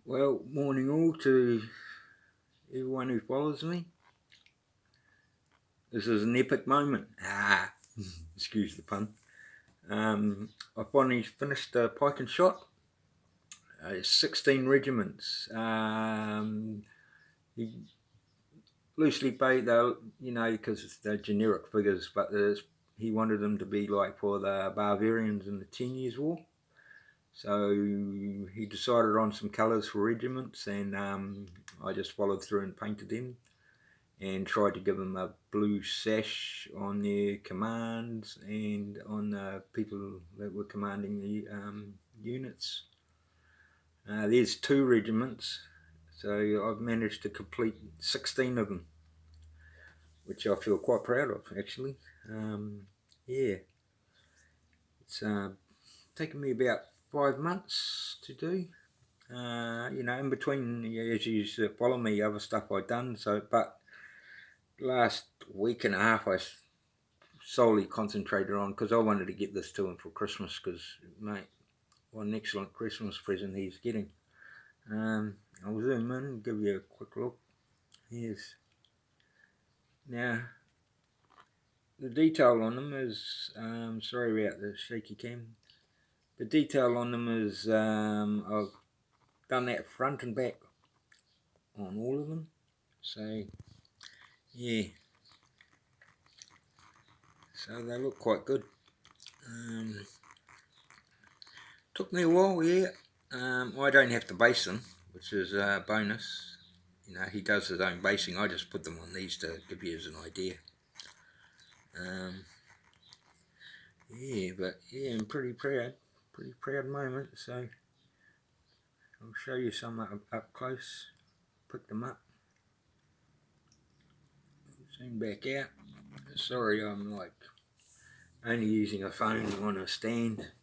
Well, morning all to everyone who follows me. This is an epic moment. Excuse the pun. I finally finished Pike and Shotte. 16 regiments. Loosely based, though, because they're generic figures, but he wanted them to be like for the Bavarians in the 10 Years' War. So he decided on some colours for regiments, and I just followed through and painted them and tried to give them a blue sash on their commands and on the people that were commanding the units. There's 2 regiments, so I've managed to complete 16 of them, which I feel quite proud of, actually. Yeah, it's taken me about 5 months to do. In between, as you follow me, other stuff I've done. But last week and a half I solely concentrated on, because I wanted to get this to him for Christmas, because, mate, what an excellent Christmas present he's getting. I'll zoom in and give you a quick look. Yes. Now, the detail on them is, sorry about the shaky cam. The detail on them is, I've done that front and back on all of them. So, yeah. So they look quite good. Took me a while, yeah. I don't have to base them, which is a bonus. He does his own basing. I just put them on these to give you an idea. I'm pretty proud moment. So I'll show you some up close. Pick them up. Zoom back out. Sorry, I'm like only using a phone on a stand.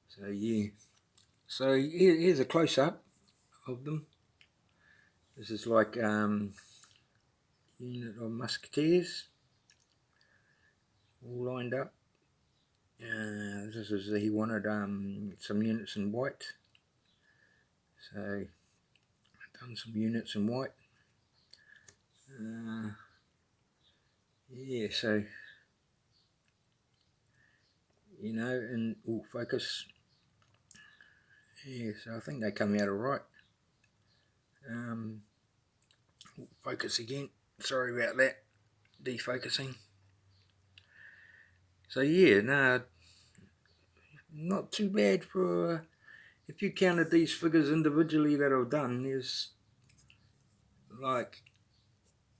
So yeah. So here's a close up of them. This is like unit of musketeers, all lined up. This is, he wanted some units in white, so I've done some units in white. Yeah, so and focus. Yeah, so I think they come out alright. Focus again. Sorry about that. Defocusing. So yeah, no, not too bad for. If you counted these figures individually that I've done, there's like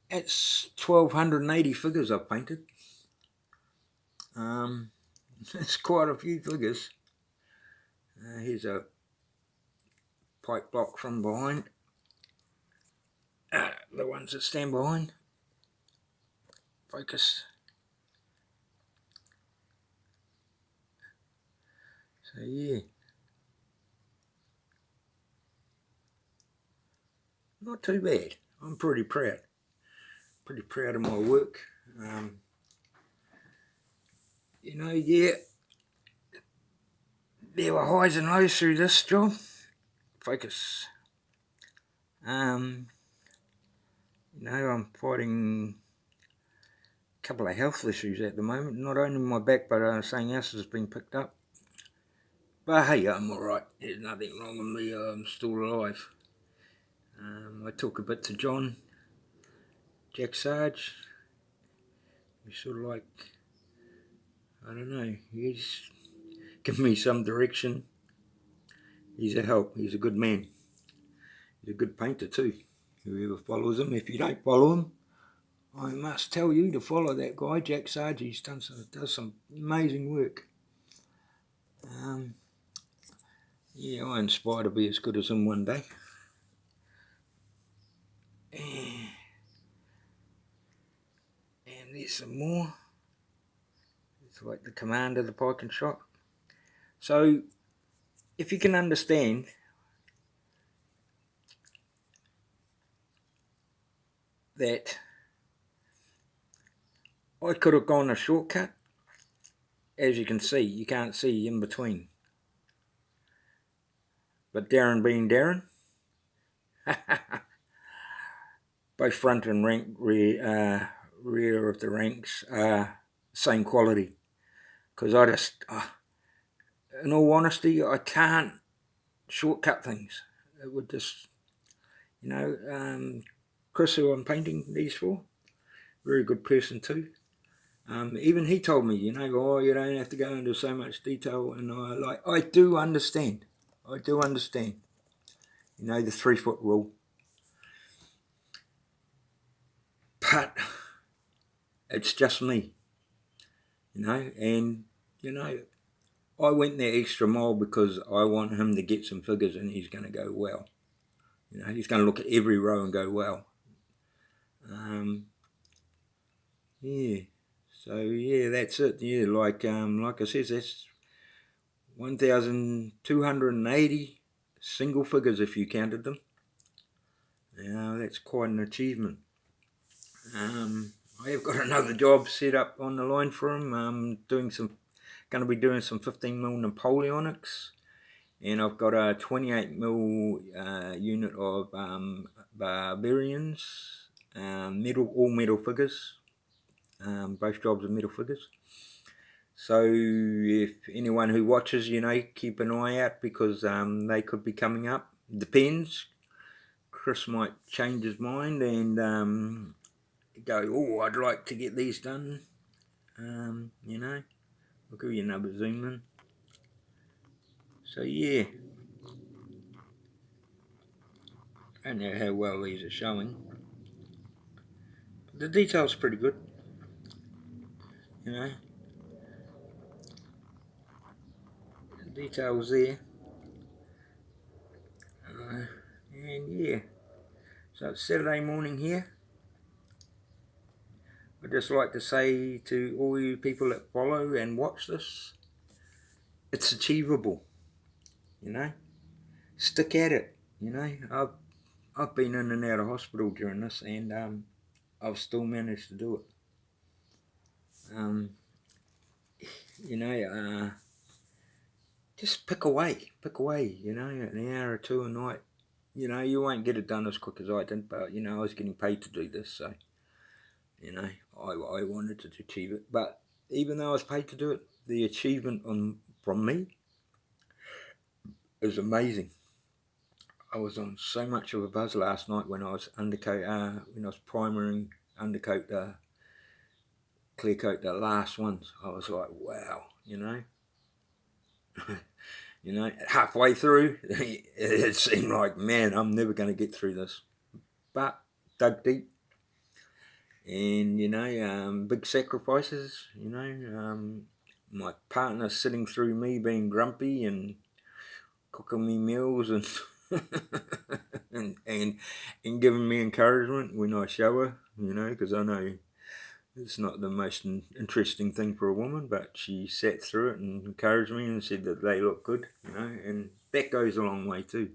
it's 1,280 figures I've painted. It's quite a few figures. Here's a Pike block from behind. The ones that stand behind. Focus. So yeah. Not too bad. I'm pretty proud. Pretty proud of my work. Yeah. There were highs and lows through this job. Focus. I'm fighting a couple of health issues at the moment. Not only my back, but something else has been picked up. But hey, I'm alright. There's nothing wrong with me. I'm still alive. I talk a bit to John, Jack Sarge. He's sort of like, I don't know, he's given me some direction. He's a help. He's a good man. He's a good painter too. Whoever follows him. If you don't follow him, I must tell you to follow that guy, Jack Sarge. He's does some amazing work. Yeah, I aspire to be as good as him one day. And there's some more. It's like the command of the Pike and Shotte. So, if you can understand that I could have gone a shortcut. As you can see, you can't see in between. But Darren being Darren, Both front and rear of the ranks are same quality. Because I just, in all honesty, I can't shortcut things. It would just, Chris, who I'm painting these for, very good person too. Even he told me, you don't have to go into so much detail, and I do understand. I do understand. The 3 foot rule. But it's just me, and I went that extra mile because I want him to get some figures, and he's going to go well. He's going to look at every row and go well. Yeah. So yeah, that's it. Yeah, like I said, that's 1,280 single figures if you counted them. That's quite an achievement. I have got another job set up on the line for him. Going to be doing some 15mm Napoleonics, and I've got a 28mm unit of Barbarians, all metal figures. Both jobs are metal figures. So if anyone who watches, keep an eye out, because they could be coming up. Depends. Chris might change his mind and go, I'd like to get these done. I'll give you another zoom in. So yeah, I don't know how well these are showing. But the detail's pretty good. The detail's there. And yeah, so it's Saturday morning here. I'd just like to say to all you people that follow and watch this, it's achievable. Stick at it. I've been in and out of hospital during this, and I've still managed to do it. Just pick away, an hour or two a night. You won't get it done as quick as I did, but I was getting paid to do this, so I wanted to achieve it. But even though I was paid to do it, the achievement from me is amazing. I was on so much of a buzz last night when I was primering undercoat, clear coat the last ones. I was like, wow, halfway through, it seemed like, man, I'm never going to get through this. But dug deep, and big sacrifices. My partner sitting through me being grumpy and cooking me meals and and giving me encouragement when I show her, because I know it's not the most interesting thing for a woman, but she sat through it and encouraged me and said that they look good, and that goes a long way too.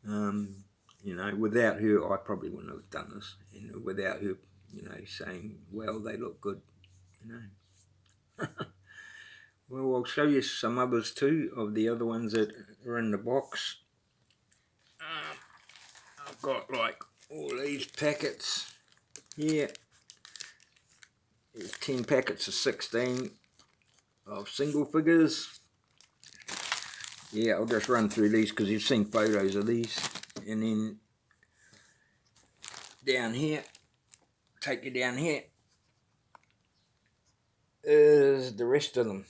Without her, I probably wouldn't have done this, without her, saying, well, they look good, Well, I'll show you some others too, of the other ones that are in the box. I've got like all these packets here. There's 10 packets of 16 of single figures. Yeah, I'll just run through these because you've seen photos of these. And then down here, take you down here, is the rest of them.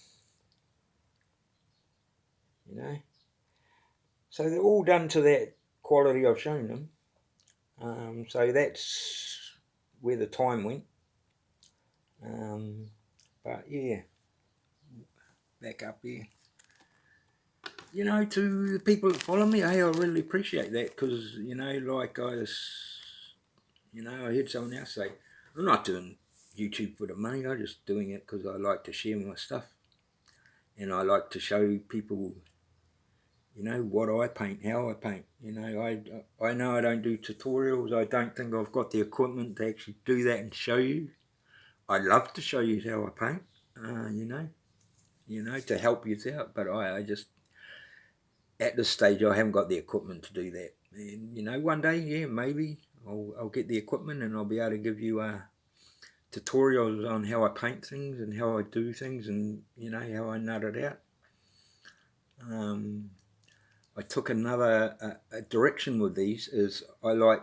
So they're all done to that quality I've shown them. So that's where the time went. But yeah, back up here. To the people that follow me, hey, I really appreciate that, because, like I heard someone else say, I'm not doing YouTube for the money, I'm just doing it because I like to share my stuff. And I like to show people, what I paint, how I paint. I know I don't do tutorials. I don't think I've got the equipment to actually do that and show you. I'd love to show you how I paint, to help you out. But I just, at this stage, I haven't got the equipment to do that. And, you know, one day, yeah, maybe I'll get the equipment and I'll be able to give you tutorials on how I paint things and how I do things and, you know, how I nut it out. I took another direction with these is I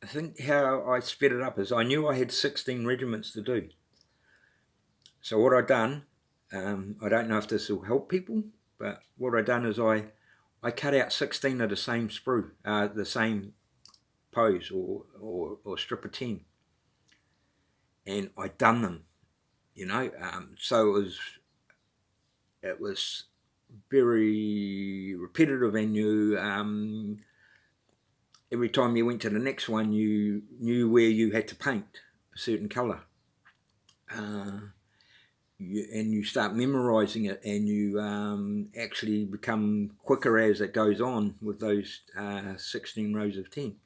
think how I sped it up is I knew I had 16 regiments to do. So what I done, I don't know if this will help people, but what I done is I cut out 16 of the same sprue, the same pose or strip of 10. And I done them, you know, so it was very repetitive, and you every time you went to the next one you knew where you had to paint a certain colour, and you start memorising it, and you actually become quicker as it goes on with those 16 rows of 10.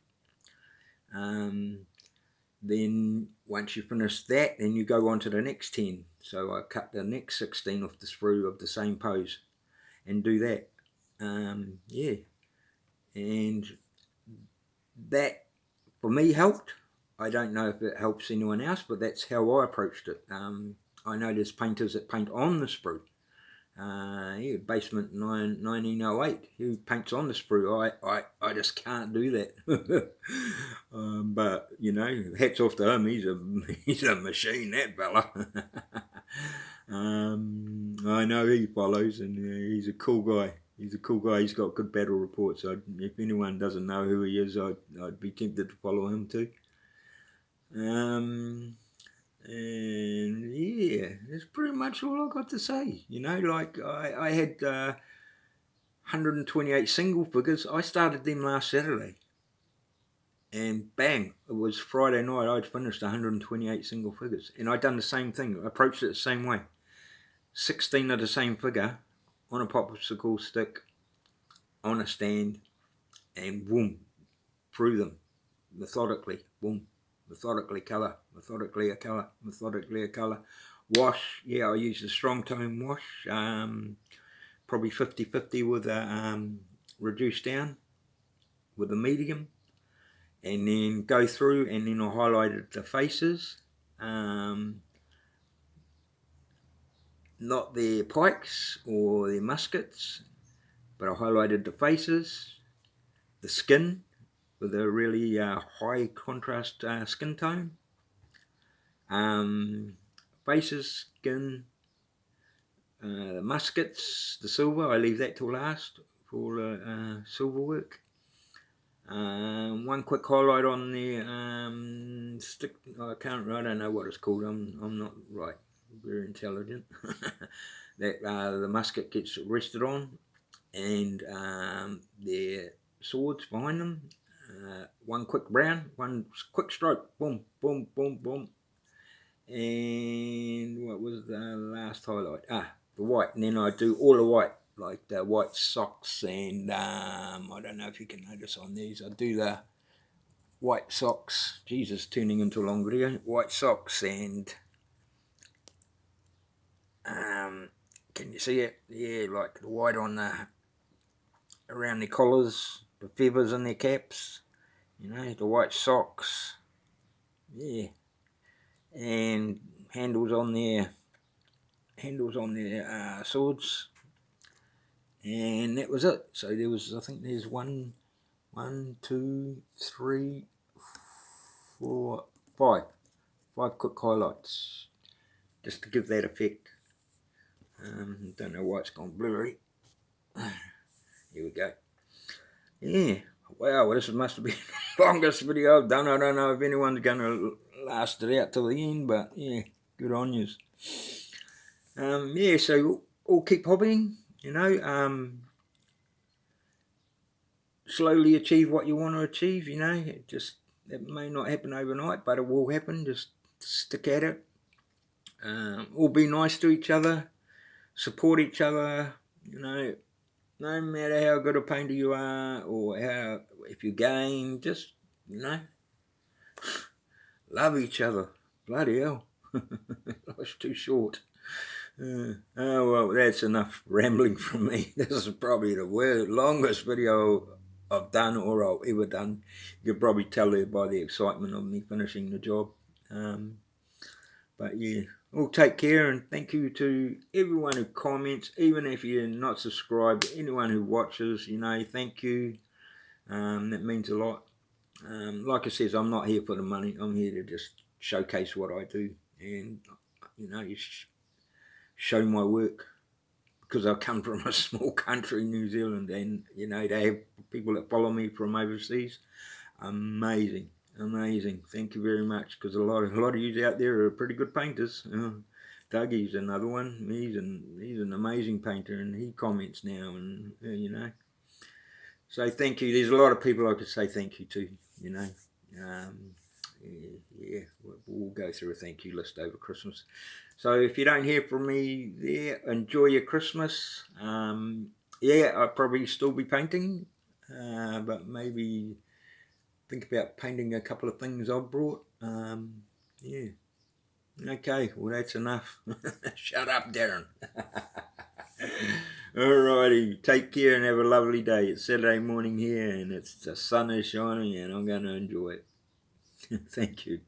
Then once you finish that, then you go on to the next 10. So I cut the next 16 off the sprue of the same pose and do that. Yeah, and that for me helped. I don't know if it helps anyone else, but that's how I approached it. I know there's painters that paint on the sprue. Yeah, Basement 1908, who paints on the sprue. I just can't do that. But you know, hats off to him. He's a machine, that fella. I know he follows, and he's a cool guy. He's a cool guy. He's got good battle reports. If anyone doesn't know who he is, I'd be tempted to follow him too. And yeah, that's pretty much all I got to say. You know, like I had 128 single figures. I started them last Saturday, and bang, it was Friday night. I'd finished 128 single figures, and I'd done the same thing. I approached it the same way. 16 of the same figure on a popsicle stick, on a stand, and boom, through them methodically. Boom. Methodically colour, methodically a colour, methodically a colour. Wash, yeah, I use a strong tone wash, probably 50-50 with a reduced down with a medium, and then go through, and then I highlighted the faces, not their pikes or their muskets, but I highlighted the faces, the skin, with a really high contrast skin tone. Faces, skin, the muskets, the silver, I leave that till last for the silver work. One quick highlight on the stick, I don't know what it's called, I'm not very intelligent. That the musket gets rested on, and their swords behind them. One quick brown, one quick stroke, boom, boom, boom, boom. And what was the last highlight? The white. And then I do all the white, like the white socks, and I don't know if you can notice on these, I do the white socks. Jesus, turning into a long video. White socks, and can you see it? Yeah, like the white on around their collars, the feathers in their caps, you know, the white socks, yeah, and handles on their swords, and that was it. So there was, I think there's one, two, three, four, five quick highlights, just to give that effect. Don't know why it's gone blurry. Here we go. Yeah, wow, this must have been the longest video I've done. I don't know if anyone's going to last it out till the end, but yeah, good on yous. Yeah, so all keep hobbying, you know, slowly achieve what you want to achieve, you know. It may not happen overnight, but it will happen. Just stick at it. All be nice to each other, support each other, you know. No matter how good a painter you are, or if you're game, just, you know, love each other. Bloody hell. Life's too short. Oh, well, that's enough rambling from me. This is probably the longest video I've done or I've ever done. You could probably tell there by the excitement of me finishing the job. But yeah, well, take care, and thank you to everyone who comments, even if you're not subscribed, anyone who watches, thank you. That means a lot. Like I says, I'm not here for the money. I'm here to just showcase what I do and, show my work, because I come from a small country, New Zealand, and, they have people that follow me from overseas. Amazing. Thank you very much, because a lot of you out there are pretty good painters. Dougie's another one. He's an amazing painter, and he comments now, and So thank you. There's a lot of people I could say thank you to. Yeah, we'll go through a thank you list over Christmas. So if you don't hear from me there, enjoy your Christmas. Yeah, I'll probably still be painting, but maybe think about painting a couple of things I've brought. Yeah. Okay, well that's enough. Shut up, Darren. Alrighty, take care and have a lovely day. It's Saturday morning here and the sun is shining and I'm going to enjoy it. Thank you.